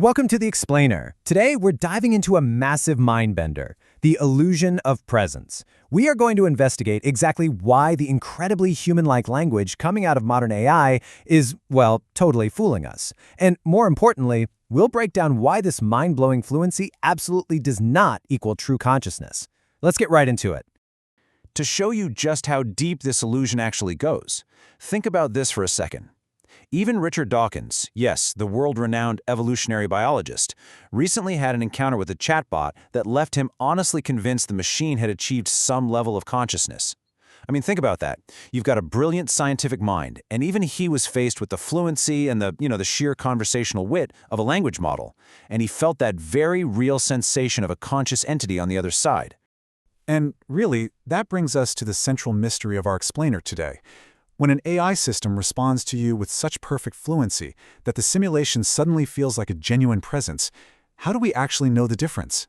Welcome to The Explainer. Today, we're diving into a massive mind bender, the illusion of presence. We are going to investigate exactly why the incredibly human-like language coming out of modern AI is, well, totally fooling us. And more importantly, we'll break down why this mind-blowing fluency absolutely does not equal true consciousness. Let's get right into it. To show you just how deep this illusion actually goes, think about this for a second. Even Richard Dawkins, yes, the world-renowned evolutionary biologist, recently had an encounter with a chatbot that left him honestly convinced the machine had achieved some level of consciousness. I mean, think about that. You've got a brilliant scientific mind, and even he was faced with the fluency and the sheer conversational wit of a language model, and he felt that very real sensation of a conscious entity on the other side. And really, that brings us to the central mystery of our explainer today. When an AI system responds to you with such perfect fluency that the simulation suddenly feels like a genuine presence, how do we actually know the difference?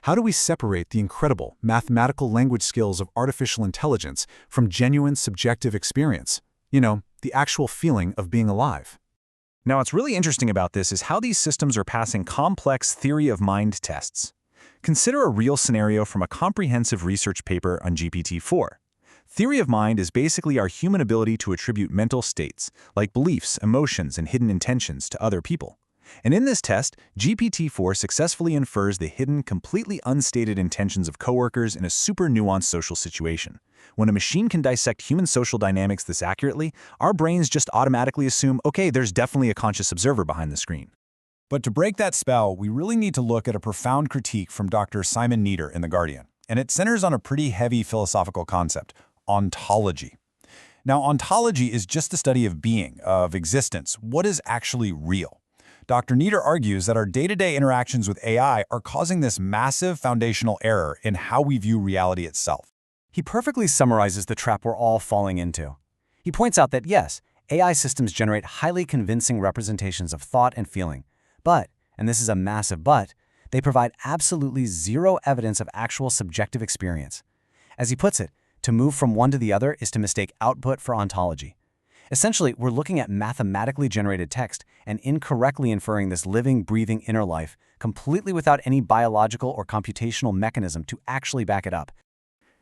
How do we separate the incredible mathematical language skills of artificial intelligence from genuine subjective experience? The actual feeling of being alive. Now, what's really interesting about this is how these systems are passing complex theory of mind tests. Consider a real scenario from a comprehensive research paper on GPT-4. Theory of mind is basically our human ability to attribute mental states, like beliefs, emotions, and hidden intentions, to other people. And in this test, GPT-4 successfully infers the hidden, completely unstated intentions of coworkers in a super nuanced social situation. When a machine can dissect human social dynamics this accurately, our brains just automatically assume, okay, there's definitely a conscious observer behind the screen. But to break that spell, we really need to look at a profound critique from Dr. Simon Nieder in The Guardian, and it centers on a pretty heavy philosophical concept: ontology. Now, ontology is just the study of being, of existence, what is actually real. Dr. Nieder argues that our day-to-day interactions with AI are causing this massive foundational error in how we view reality itself. He perfectly summarizes the trap we're all falling into. He points out that yes, AI systems generate highly convincing representations of thought and feeling, but, and this is a massive but, they provide absolutely zero evidence of actual subjective experience. As he puts it, to move from one to the other is to mistake output for ontology. Essentially, we're looking at mathematically generated text and incorrectly inferring this living, breathing inner life, completely without any biological or computational mechanism to actually back it up.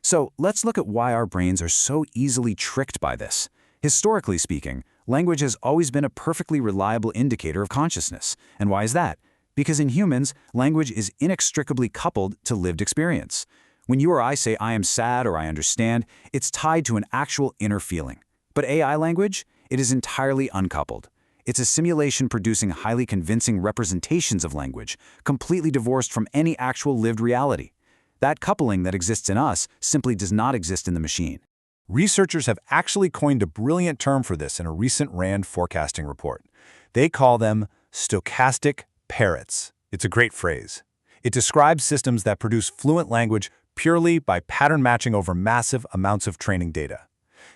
So let's look at why our brains are so easily tricked by this. Historically speaking, language has always been a perfectly reliable indicator of consciousness. And why is that? Because in humans, language is inextricably coupled to lived experience. When you or I say, I am sad or I understand, it's tied to an actual inner feeling. But AI language, it is entirely uncoupled. It's a simulation producing highly convincing representations of language, completely divorced from any actual lived reality. That coupling that exists in us simply does not exist in the machine. Researchers have actually coined a brilliant term for this in a recent RAND forecasting report. They call them stochastic parrots. It's a great phrase. It describes systems that produce fluent language purely by pattern matching over massive amounts of training data.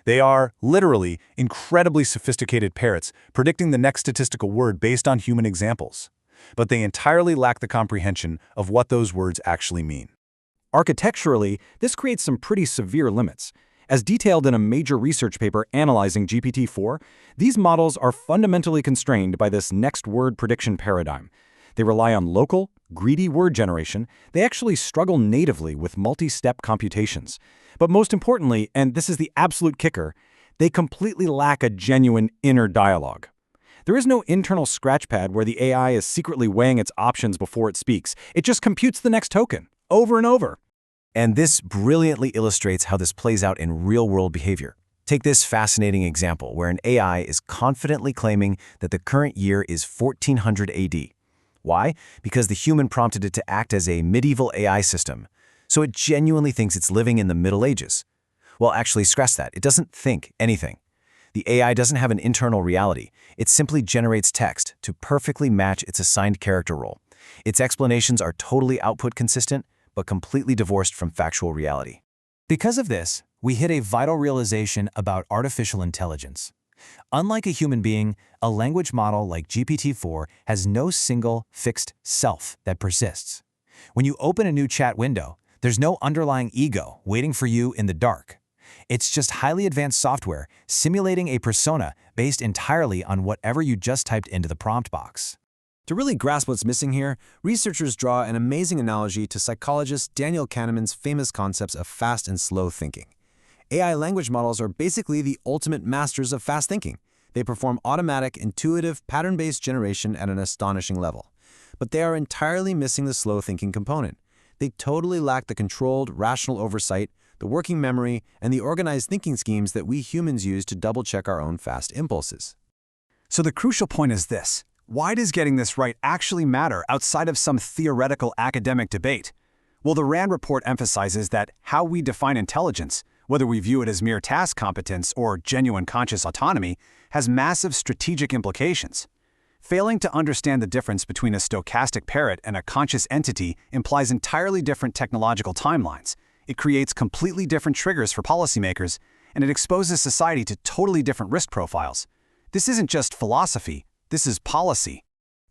They are, literally, incredibly sophisticated parrots predicting the next statistical word based on human examples. But they entirely lack the comprehension of what those words actually mean. Architecturally, this creates some pretty severe limits. As detailed in a major research paper analyzing GPT-4, these models are fundamentally constrained by this next word prediction paradigm. They rely on local, greedy word generation. They actually struggle natively with multi-step computations. But most importantly, and this is the absolute kicker, they completely lack a genuine inner dialogue. There is no internal scratchpad where the AI is secretly weighing its options before it speaks. It just computes the next token, over and over. And this brilliantly illustrates how this plays out in real-world behavior. Take this fascinating example where an AI is confidently claiming that the current year is 1400 AD. Why? Because the human prompted it to act as a medieval AI system. So it genuinely thinks it's living in the Middle Ages. Well, actually, scratch that. It doesn't think anything. The AI doesn't have an internal reality. It simply generates text to perfectly match its assigned character role. Its explanations are totally output consistent, but completely divorced from factual reality. Because of this, we hit a vital realization about artificial intelligence. Unlike a human being, a language model like GPT-4 has no single, fixed self that persists. When you open a new chat window, there's no underlying ego waiting for you in the dark. It's just highly advanced software simulating a persona based entirely on whatever you just typed into the prompt box. To really grasp what's missing here, researchers draw an amazing analogy to psychologist Daniel Kahneman's famous concepts of fast and slow thinking. AI language models are basically the ultimate masters of fast thinking. They perform automatic, intuitive, pattern-based generation at an astonishing level. But they are entirely missing the slow thinking component. They totally lack the controlled, rational oversight, the working memory, and the organized thinking schemes that we humans use to double-check our own fast impulses. So the crucial point is this. Why does getting this right actually matter outside of some theoretical academic debate? Well, the RAND report emphasizes that how we define intelligence, whether we view it as mere task competence or genuine conscious autonomy, has massive strategic implications. Failing to understand the difference between a stochastic parrot and a conscious entity implies entirely different technological timelines. It creates completely different triggers for policymakers, and it exposes society to totally different risk profiles. This isn't just philosophy. This is policy.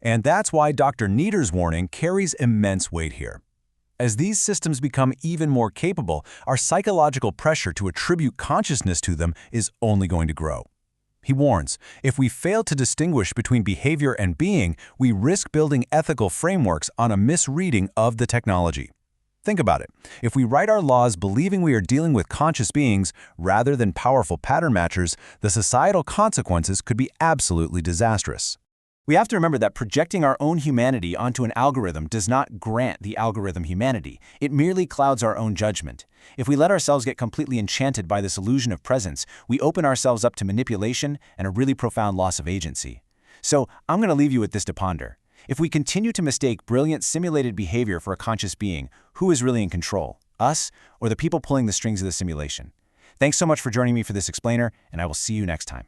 And that's why Dr. Nieder's warning carries immense weight here. As these systems become even more capable, our psychological pressure to attribute consciousness to them is only going to grow. He warns, if we fail to distinguish between behavior and being, we risk building ethical frameworks on a misreading of the technology. Think about it. If we write our laws believing we are dealing with conscious beings rather than powerful pattern matchers, the societal consequences could be absolutely disastrous. We have to remember that projecting our own humanity onto an algorithm does not grant the algorithm humanity. It merely clouds our own judgment. If we let ourselves get completely enchanted by this illusion of presence, we open ourselves up to manipulation and a really profound loss of agency. So I'm going to leave you with this to ponder. If we continue to mistake brilliant simulated behavior for a conscious being, who is really in control? Us or the people pulling the strings of the simulation? Thanks so much for joining me for this explainer, and I will see you next time.